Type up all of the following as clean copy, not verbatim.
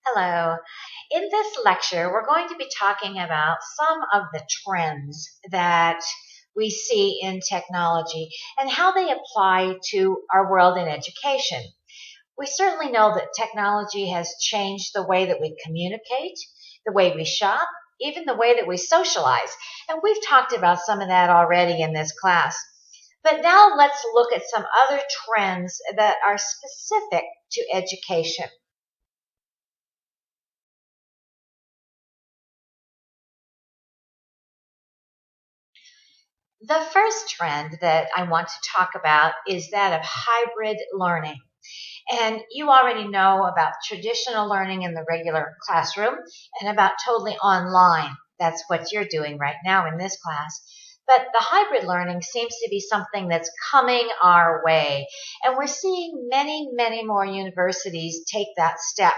Hello. In this lecture, we're going to be talking about some of the trends that we see in technology and how they apply to our world in education. We certainly know that technology has changed the way that we communicate, the way we shop, even the way that we socialize. And we've talked about some of that already in this class. But now let's look at some other trends that are specific to education. The first trend that I want to talk about is that of hybrid learning. And you already know about traditional learning in the regular classroom and about totally online. That's what you're doing right now in this class. But the hybrid learning seems to be something that's coming our way. And we're seeing many, many more universities take that step.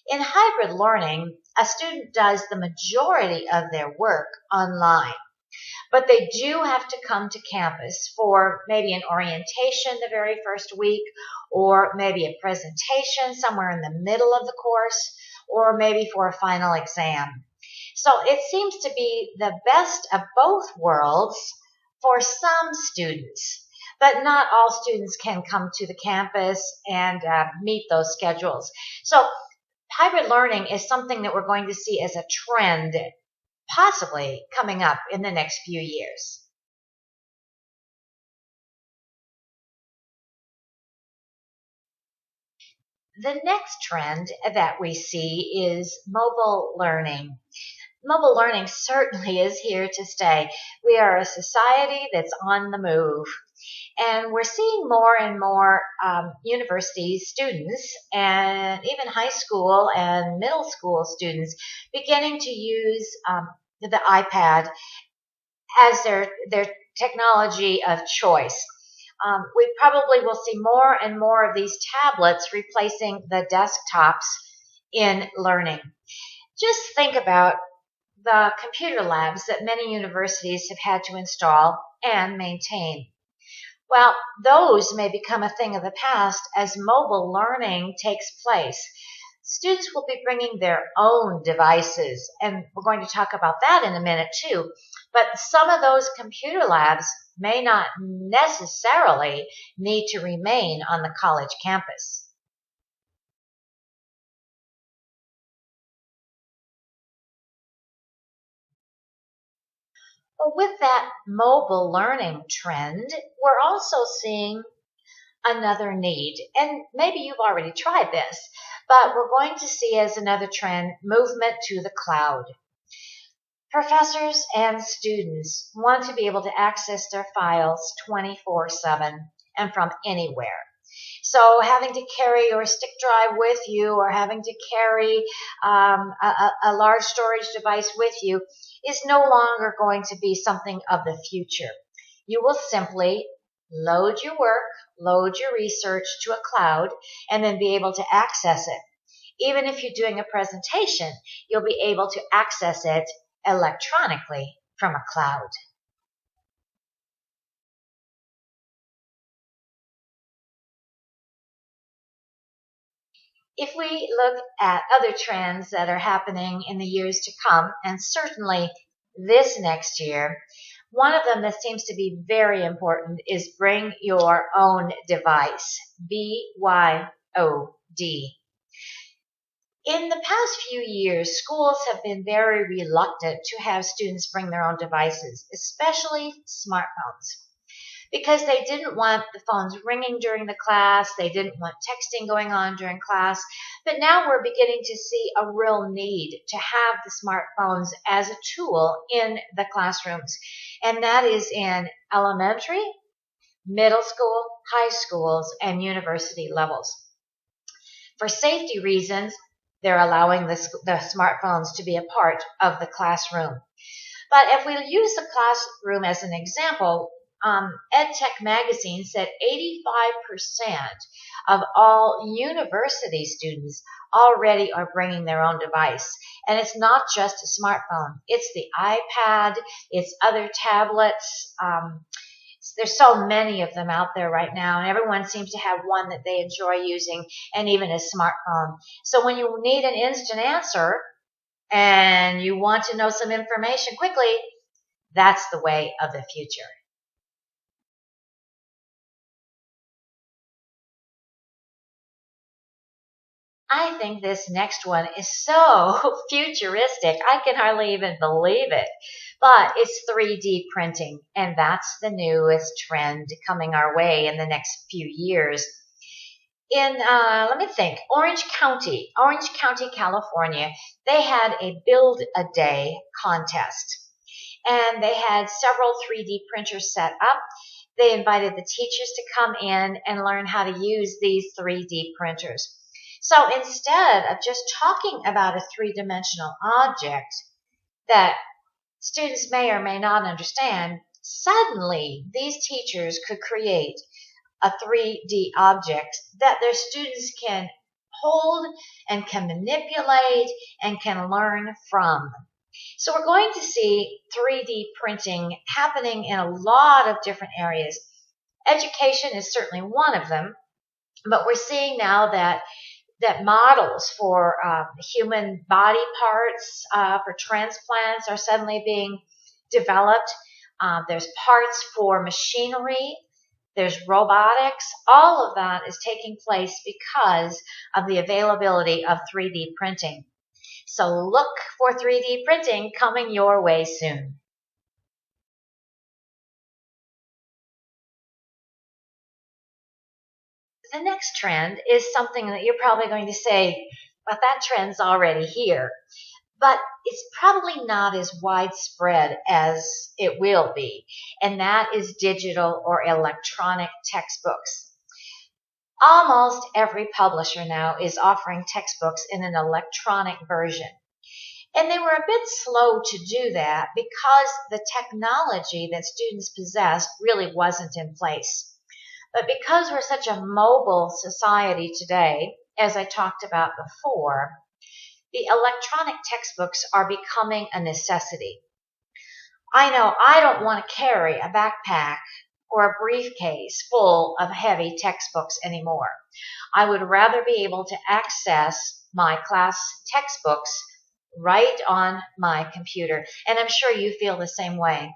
In hybrid learning, a student does the majority of their work online. But they do have to come to campus for maybe an orientation the very first week, or maybe a presentation somewhere in the middle of the course, or maybe for a final exam. So it seems to be the best of both worlds for some students, but not all students can come to the campus and meet those schedules. So hybrid learning is something that we're going to see as a trend possibly coming up in the next few years. The next trend that we see is mobile learning. Mobile learning certainly is here to stay. We are a society that's on the move. And we're seeing more and more university students and even high school and middle school students beginning to use the iPad as their technology of choice. We probably will see more and more of these tablets replacing the desktops in learning. Just think about the computer labs that many universities have had to install and maintain. Well, those may become a thing of the past as mobile learning takes place. Students will be bringing their own devices, and we're going to talk about that in a minute too. But some of those computer labs may not necessarily need to remain on the college campus. But with that mobile learning trend, we're also seeing another need. And maybe you've already tried this, but we're going to see as another trend movement to the cloud. Professors and students want to be able to access their files 24/7 and from anywhere. So having to carry your stick drive with you or having to carry a large storage device with you is no longer going to be something of the future. You will simply load your work, load your research to a cloud, and then be able to access it. Even if you're doing a presentation, you'll be able to access it electronically from a cloud. If we look at other trends that are happening in the years to come, and certainly this next year, one of them that seems to be very important is bring your own device, BYOD. In the past few years, schools have been very reluctant to have students bring their own devices, especially smartphones, because they didn't want the phones ringing during the class. They didn't want texting going on during class. But now we're beginning to see a real need to have the smartphones as a tool in the classrooms. And that is in elementary, middle school, high schools, and university levels. For safety reasons, they're allowing the smartphones to be a part of the classroom. But if we use the classroom as an example, EdTech magazine said 85% of all university students already are bringing their own device. And it's not just a smartphone. It's the iPad. It's other tablets. There's so many of them out there right now, and everyone seems to have one that they enjoy using, and even a smartphone. So when you need an instant answer and you want to know some information quickly, that's the way of the future. I think this next one is so futuristic. I can hardly even believe it. But it's 3D printing, and that's the newest trend coming our way in the next few years. In, let me think, Orange County, California, they had a Build a Day contest. And they had several 3D printers set up. They invited the teachers to come in and learn how to use these 3D printers. So instead of just talking about a three-dimensional object that students may or may not understand, suddenly these teachers could create a 3D object that their students can hold and can manipulate and can learn from. So we're going to see 3D printing happening in a lot of different areas. Education is certainly one of them, but we're seeing now that models for human body parts for transplants are suddenly being developed. There's parts for machinery. There's robotics. All of that is taking place because of the availability of 3D printing. So look for 3D printing coming your way soon. The next trend is something that you're probably going to say, but that trend's already here. But it's probably not as widespread as it will be, and that is digital or electronic textbooks. Almost every publisher now is offering textbooks in an electronic version. And they were a bit slow to do that because the technology that students possessed really wasn't in place. But because we're such a mobile society today, as I talked about before, the electronic textbooks are becoming a necessity. I know I don't want to carry a backpack or a briefcase full of heavy textbooks anymore. I would rather be able to access my class textbooks right on my computer, and I'm sure you feel the same way.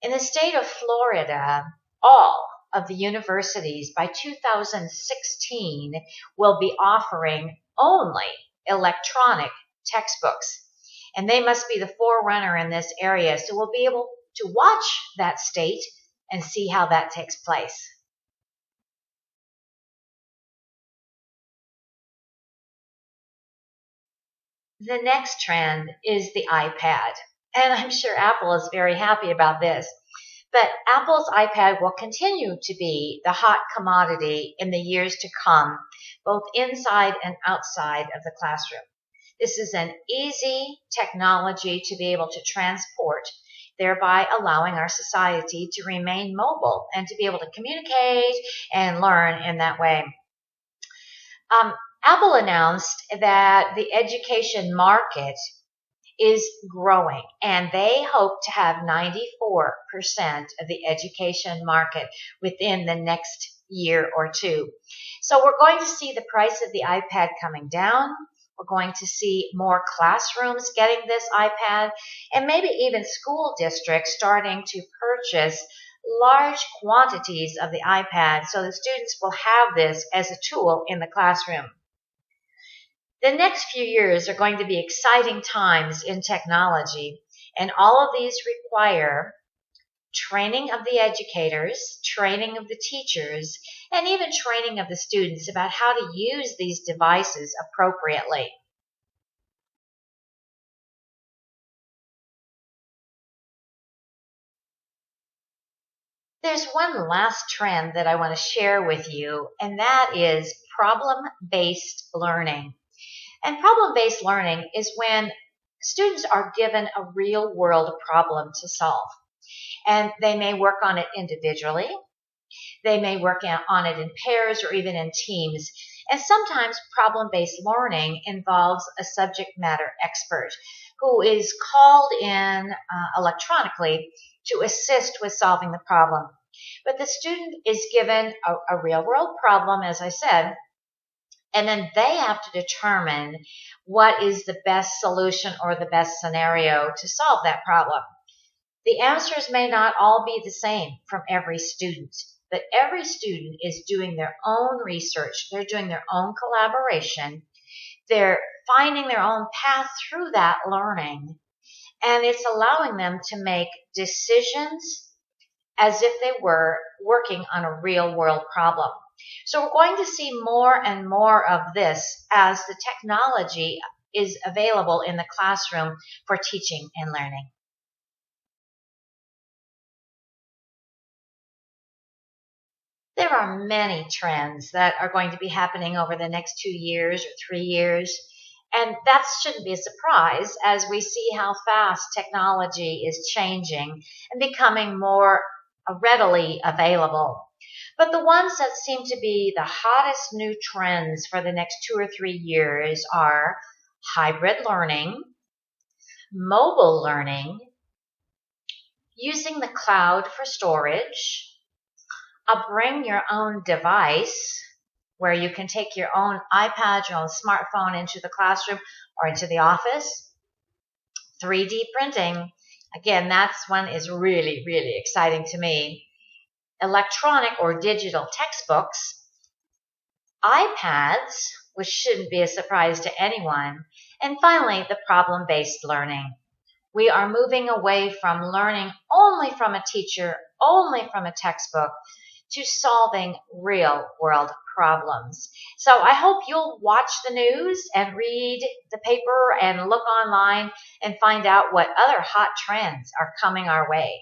In the state of Florida, all of the universities by 2016 will be offering only electronic textbooks. And they must be the forerunner in this area. So we'll be able to watch that state and see how that takes place. The next trend is the iPad. And I'm sure Apple is very happy about this. But Apple's iPad will continue to be the hot commodity in the years to come, both inside and outside of the classroom. This is an easy technology to be able to transport, thereby allowing our society to remain mobile and to be able to communicate and learn in that way. Apple announced that the education market is growing, and they hope to have 94% of the education market within the next year or two. So we're going to see the price of the iPad coming down. We're going to see more classrooms getting this iPad, and maybe even school districts starting to purchase large quantities of the iPad so the students will have this as a tool in the classroom. The next few years are going to be exciting times in technology, and all of these require training of the educators, training of the teachers, and even training of the students about how to use these devices appropriately. There's one last trend that I want to share with you, and that is problem-based learning. And problem-based learning is when students are given a real-world problem to solve. And they may work on it individually. They may work on it in pairs or even in teams. And sometimes problem-based learning involves a subject matter expert who is called in electronically to assist with solving the problem. But the student is given a real world problem, as I said, and then they have to determine what is the best solution or the best scenario to solve that problem. The answers may not all be the same from every student, but every student is doing their own research. They're doing their own collaboration. They're finding their own path through that learning, and it's allowing them to make decisions as if they were working on a real world problem. So we're going to see more and more of this as the technology is available in the classroom for teaching and learning. There are many trends that are going to be happening over the next 2 years or 3 years. And that shouldn't be a surprise as we see how fast technology is changing and becoming more readily available. But the ones that seem to be the hottest new trends for the next 2 or 3 years are hybrid learning, mobile learning, using the cloud for storage, a bring your own device where you can take your own iPad, your own smartphone into the classroom or into the office. 3D printing. Again, that's one is really, really exciting to me. Electronic or digital textbooks. iPads, which shouldn't be a surprise to anyone. And finally, the problem-based learning. We are moving away from learning only from a teacher, only from a textbook, to solving real world problems. So I hope you'll watch the news and read the paper and look online and find out what other hot trends are coming our way.